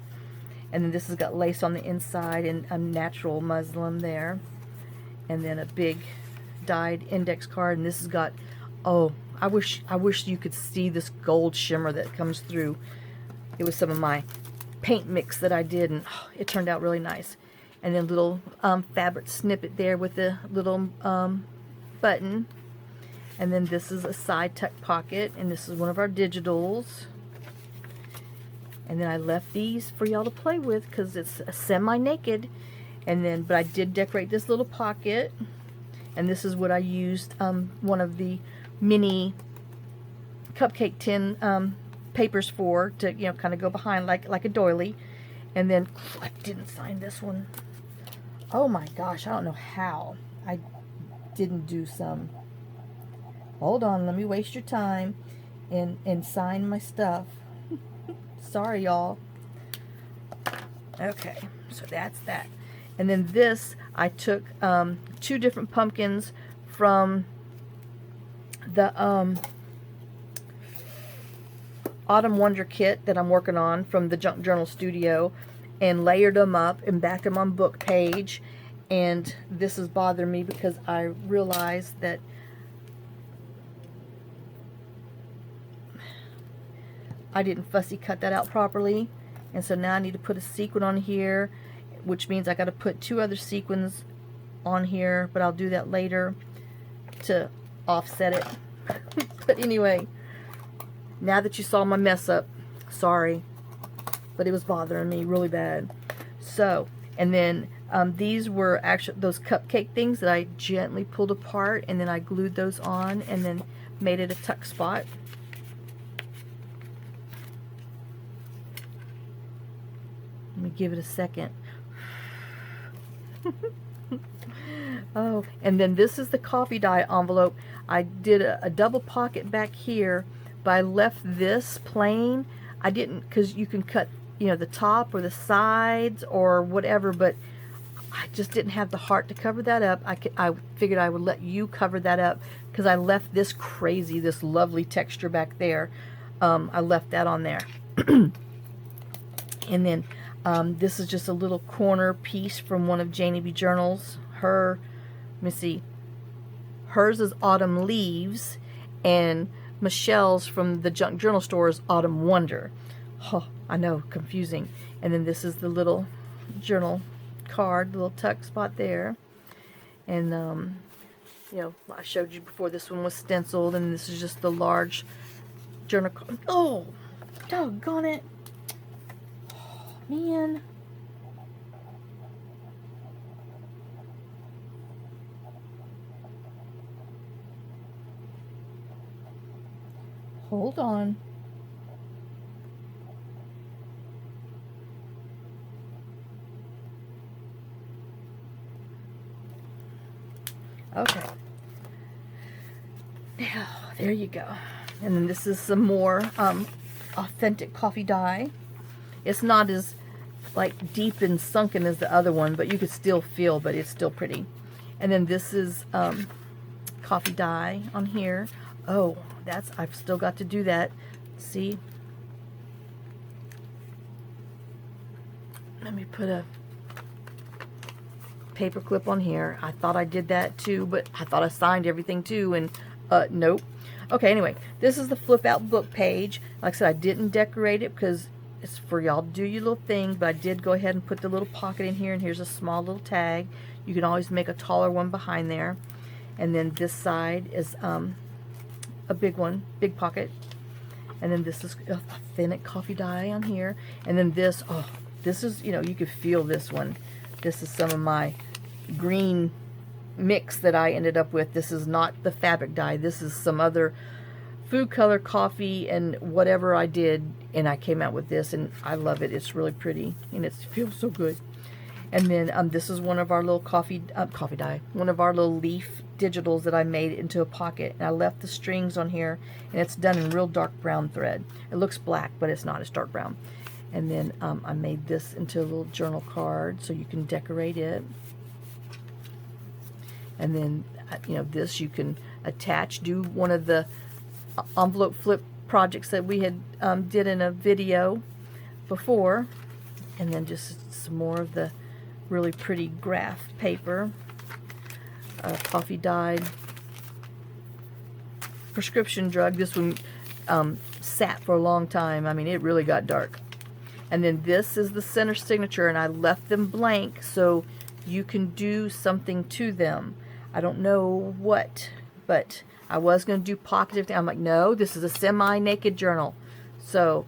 [SPEAKER 1] And then this has got lace on the inside and a natural muslin there. And then a big dyed index card. And this has got, oh, I wish you could see this gold shimmer that comes through. It was some of my paint mix that I did, and oh, it turned out really nice. And then little fabric snippet there with the little button. And then this is a side tuck pocket, and this is one of our digitals. And then I left these for y'all to play with because it's a semi-naked. And then, but I did decorate this little pocket, and this is what I used one of the mini cupcake tin papers for, to, you know, kind of go behind like a doily. And then I didn't sign this one. Oh my gosh, I don't know how I didn't do some. Hold on, let me waste your time and sign my stuff. Sorry, y'all. Okay, so that's that. And then this, I took 2 different pumpkins from the Autumn Wonder kit that I'm working on from the Junk Journal Studio, and layered them up and backed them on book page. And this is bothering me because I realized that I didn't fussy cut that out properly. And so now I need to put a sequin on here, which means I got to put 2 other sequins on here, but I'll do that later to offset it. But anyway, now that you saw my mess up, sorry, but it was bothering me really bad. So, and then these were actually those cupcake things that I gently pulled apart, and then I glued those on and then made it a tuck spot. Let me give it a second. Oh, and then this is the coffee dye envelope. I did a double pocket back here, but I left this plain. I didn't, because you can cut, you know, the top or the sides or whatever, but I just didn't have the heart to cover that up. I figured I would let you cover that up because I left this crazy, this lovely texture back there. I left that on there. And then this is just a little corner piece from one of Janie B. Journal's. Let me see. Hers is Autumn Leaves, and Michelle's from the Junk Journal Store is Autumn Wonder. Oh, I know, confusing. And then this is the little journal card, little tuck spot there. And, you know, I showed you before, this one was stenciled, and this is just the large journal card. Oh, doggone it. Oh, man. Hold on. Okay. Now, there you go. And then this is some more authentic coffee dye. It's not as like deep and sunken as the other one, but you could still feel, but it's still pretty. And then this is coffee dye on here. Oh, I've still got to do that. See? Let me put a paper clip on here. I thought I did that too, but I thought I signed everything too, and nope. Okay, anyway, this is the flip out book page. Like I said, I didn't decorate it because it's for y'all to do your little thing, but I did go ahead and put the little pocket in here, and here's a small little tag. You can always make a taller one behind there. And then this side is a big one, big pocket. And then this is authentic coffee dye on here. And then this, oh, this is, you know, you could feel this one. This is some of my green mix that I ended up with. This is not the fabric dye. This is some other food color coffee and whatever I did, and I came out with this, and I love it. It's really pretty, and it feels so good. And then this is one of our little coffee dye, one of our little leaf digitals that I made into a pocket, and I left the strings on here, and it's done in real dark brown thread. It looks black, but it's not. It's dark brown. And then I made this into a little journal card so you can decorate it. And then, you know, this you can attach, do one of the envelope flip projects that we had did in a video before. And then just some more of the really pretty graph paper, coffee dyed prescription drug. This one sat for a long time. I mean, it really got dark. And then this is the center signature, and I left them blank so you can do something to them. I don't know what, but I was going to do pocket. I'm like, no, this is a semi-naked journal. So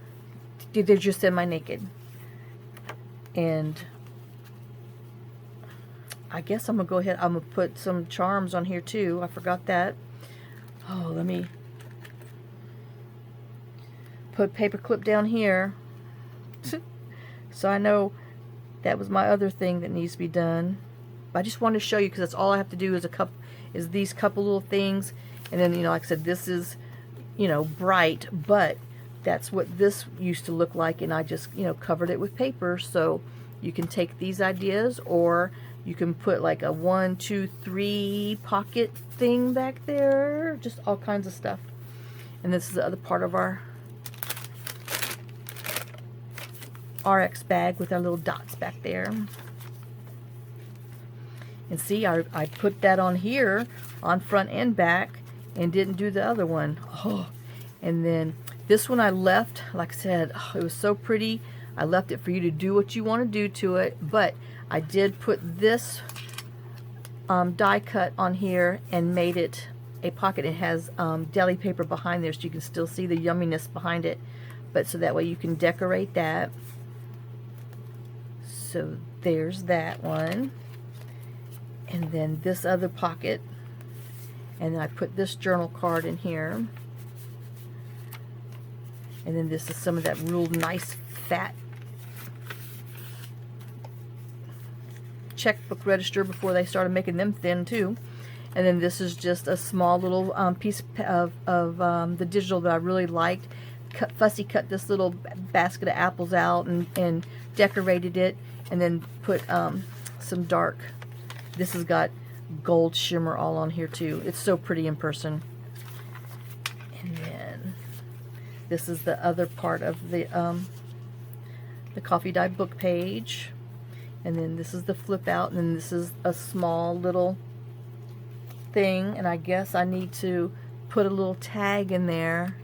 [SPEAKER 1] they're just semi-naked. And I guess I'm going to go ahead. I'm going to put some charms on here too. I forgot that. Oh, let me put paper clip down here. So I know that was my other thing that needs to be done. But I just wanted to show you because that's all I have to do is these couple little things. And then, you know, like I said, this is, you know, bright, but that's what this used to look like, and I just, you know, covered it with paper. So you can take these ideas, or you can put like a 1, 2, 3 pocket thing back there, just all kinds of stuff. And this is the other part of our RX bag with our little dots back there. And see, I put that on here on front and back and didn't do the other one. Oh, and then This one I left, like I said, oh, it was so pretty. I left it for you to do what you want to do to it, but I did put this die cut on here and made it a pocket. It has deli paper behind there, so you can still see the yumminess behind it, but so that way you can decorate that. So there's that one, and then this other pocket, and then I put this journal card in here, and then this is some of that real nice fat checkbook register before they started making them thin too. And then this is just a small little piece of the digital that I really liked. Fussy cut this little basket of apples out and decorated it, and then put some dark. This has got gold shimmer all on here too. It's so pretty in person. And then this is the other part of the coffee dye book page. And then this is the flip out, and then this is a small little thing, and I guess I need to put a little tag in there.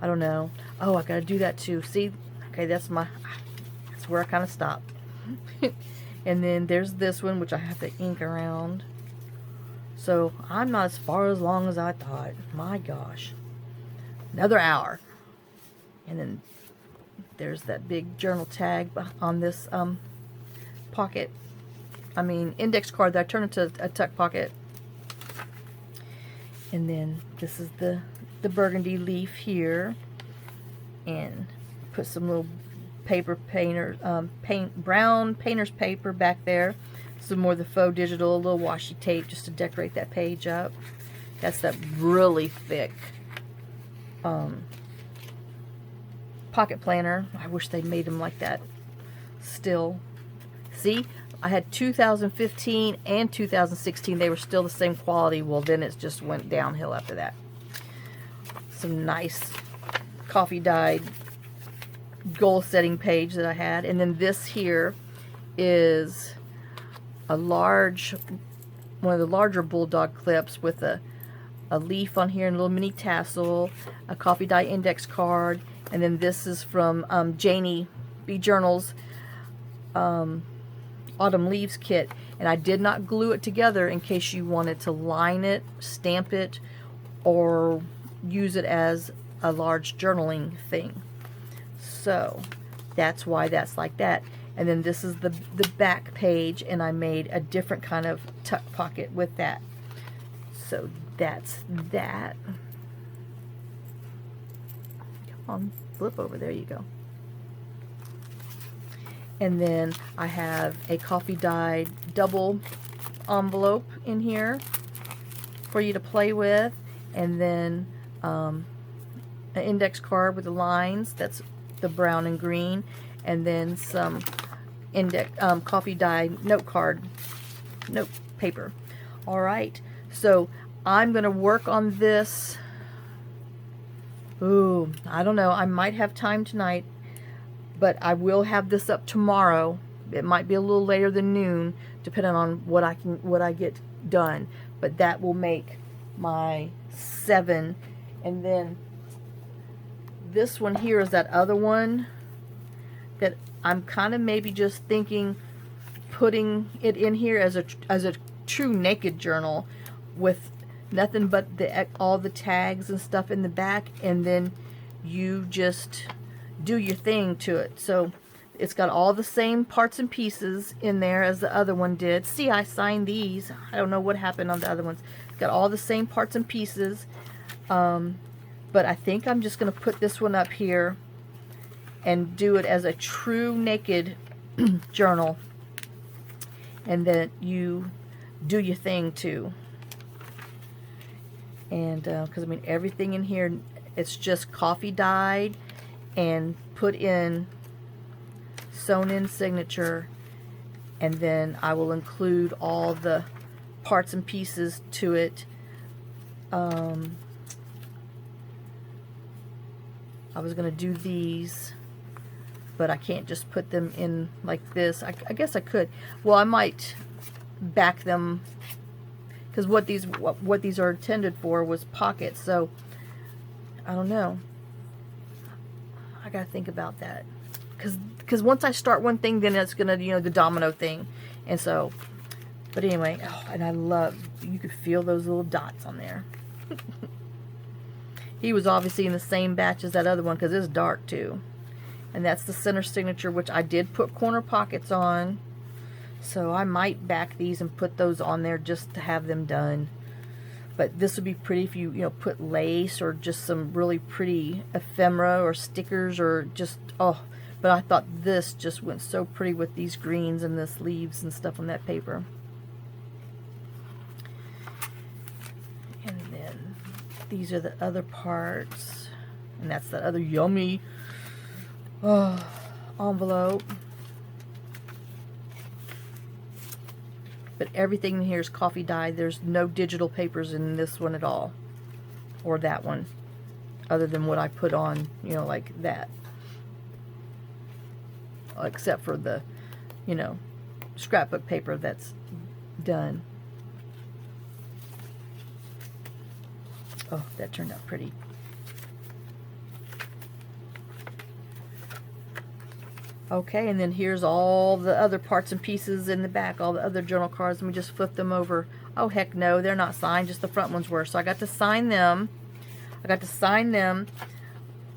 [SPEAKER 1] I don't know. Oh, I gotta do that too. See? Okay, that's where I kind of stop. And then there's this one, which I have to ink around. So I'm not as far as long as I thought. My gosh. Another hour. And then there's that big journal tag on this pocket. I mean, index card that I turned into a tuck pocket. And then this is the burgundy leaf here. And put some little paper painter, brown painter's paper back there. Some more of the faux digital, a little washi tape just to decorate that page up. That's that really thick pocket planner. I wish they made them like that still. See, I had 2015 and 2016. They were still the same quality. Well, then it just went downhill after that. Some nice coffee dyed goal setting page that I had. And then this here is a large, one of the larger bulldog clips with a leaf on here and a little mini tassel, a coffee dye index card, and then this is from Janie B. Journal's Autumn Leaves kit, and I did not glue it together in case you wanted to line it, stamp it, or use it as a large journaling thing. So that's why that's like that. And then this is the back page, and I made a different kind of tuck pocket with that. So that's that. Come on, flip over, there you go. And then I have a coffee dyed double envelope in here for you to play with, and then an index card with the lines, that's the brown and green, and then some index coffee dyed note paper. All right, so I'm gonna work on this. Ooh, I don't know, I might have time tonight, but I will have this up tomorrow. It might be a little later than noon, depending on what I get done. But that will make my 7. And then this one here is that other one that I'm kind of maybe just thinking putting it in here as a true naked journal with nothing but all the tags and stuff in the back, and then you just do your thing to it. So it's got all the same parts and pieces in there as the other one did. See, I signed these. I don't know what happened on the other ones. It's got all the same parts and pieces. But I think I'm just going to put this one up here and do it as a true naked journal. And then you do your thing too. And because I mean, everything in here, it's just coffee dyed and put in, sewn in signature, and then I will include all the parts and pieces to it. I was going to do these, but I can't just put them in like this. I guess I could. Well, I might back them, because what these are intended for was pockets, so I don't know. gotta think about that. Because once I start one thing, then it's gonna, you know, the domino thing. And so, but anyway, oh, and I love, you could feel those little dots on there. He was obviously in the same batch as that other one because it's dark too. And that's the center signature, which I did put corner pockets on. So I might back these and put those on there just to have them done. But this would be pretty if you know, put lace or just some really pretty ephemera or stickers or just, oh. But I thought this just went so pretty with these greens and this leaves and stuff on that paper. And then these are the other parts. And that's the other yummy envelope. But everything in here is coffee dyed. There's no digital papers in this one at all. Or that one. Other than what I put on, you know, like that. Except for the, you know, scrapbook paper that's done. Oh, that turned out pretty. Okay, and then here's all the other parts and pieces in the back, all the other journal cards. Let me just flip them over. Oh, heck no, they're not signed, just the front ones were. So I got to sign them.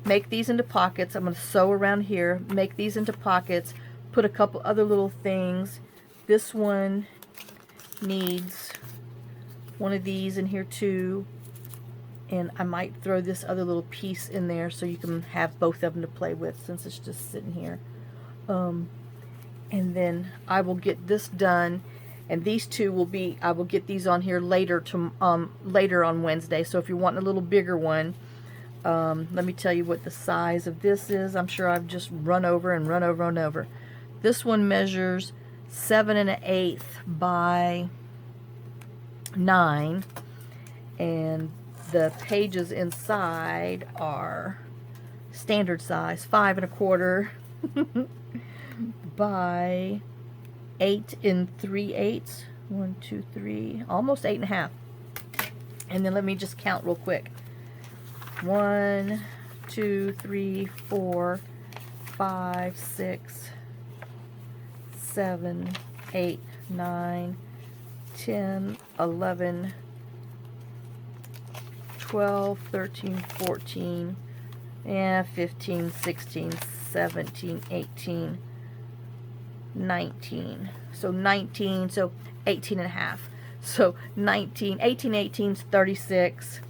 [SPEAKER 1] Make these into pockets. I'm going to sew around here, make these into pockets, put a couple other little things. This one needs one of these in here too. And I might throw this other little piece in there so you can have both of them to play with since it's just sitting here. And then I will get this done, and these two will be, I will get these on here later later on Wednesday. So if you want a little bigger one, let me tell you what the size of this is. I'm sure I've just run over and run over and over. This one measures 7 1/8 by 9, and the pages inside are standard size, 5 1/4 by 8 3/8. 1, 2, 3, almost 8 1/2. And then let me just count real quick. 1, 2, 3, 4, 5, 6, 7, 8, 9, 10, 11, 12, 13, 14, 15, 16, 17, 18, 19. So 19, so 18 1/2. So 19, 18, 18 is 36.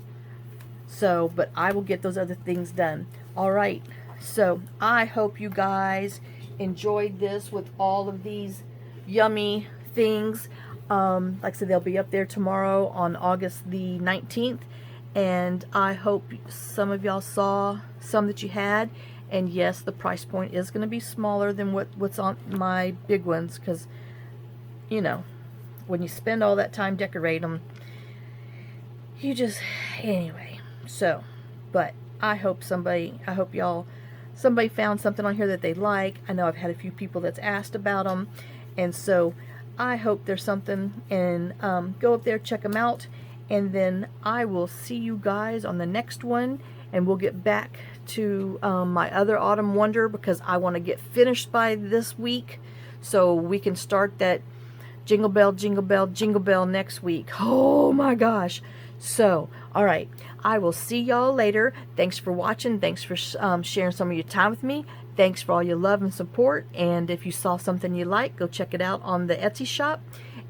[SPEAKER 1] So, but I will get those other things done. All right. So I hope you guys enjoyed this with all of these yummy things. Like I said, they'll be up there tomorrow on August the 19th. And I hope some of y'all saw some that you had. And yes, the price point is going to be smaller than what's on my big ones. Because, you know, when you spend all that time decorating them, you just, anyway. So, but I hope somebody found something on here that they like. I know I've had a few people that's asked about them. And so I hope there's something, and go up there, check them out. And then I will see you guys on the next one, and we'll get back to my other Autumn Wonder, because I want to get finished by this week so we can start that Jingle Bell, Jingle Bell, Jingle Bell next week. Oh my gosh. So, all right. I will see y'all later. Thanks for watching. Thanks for sharing some of your time with me. Thanks for all your love and support. And if you saw something you like, go check it out on the Etsy shop.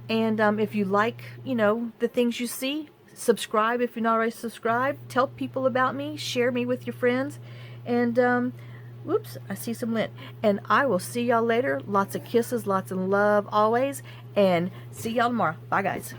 [SPEAKER 1] And if you like, you know, the things you see, subscribe if you're not already subscribed. Tell people about me. Share me with your friends. And, whoops, I see some lint. And I will see y'all later. Lots of kisses, lots of love always. And see y'all tomorrow. Bye, guys.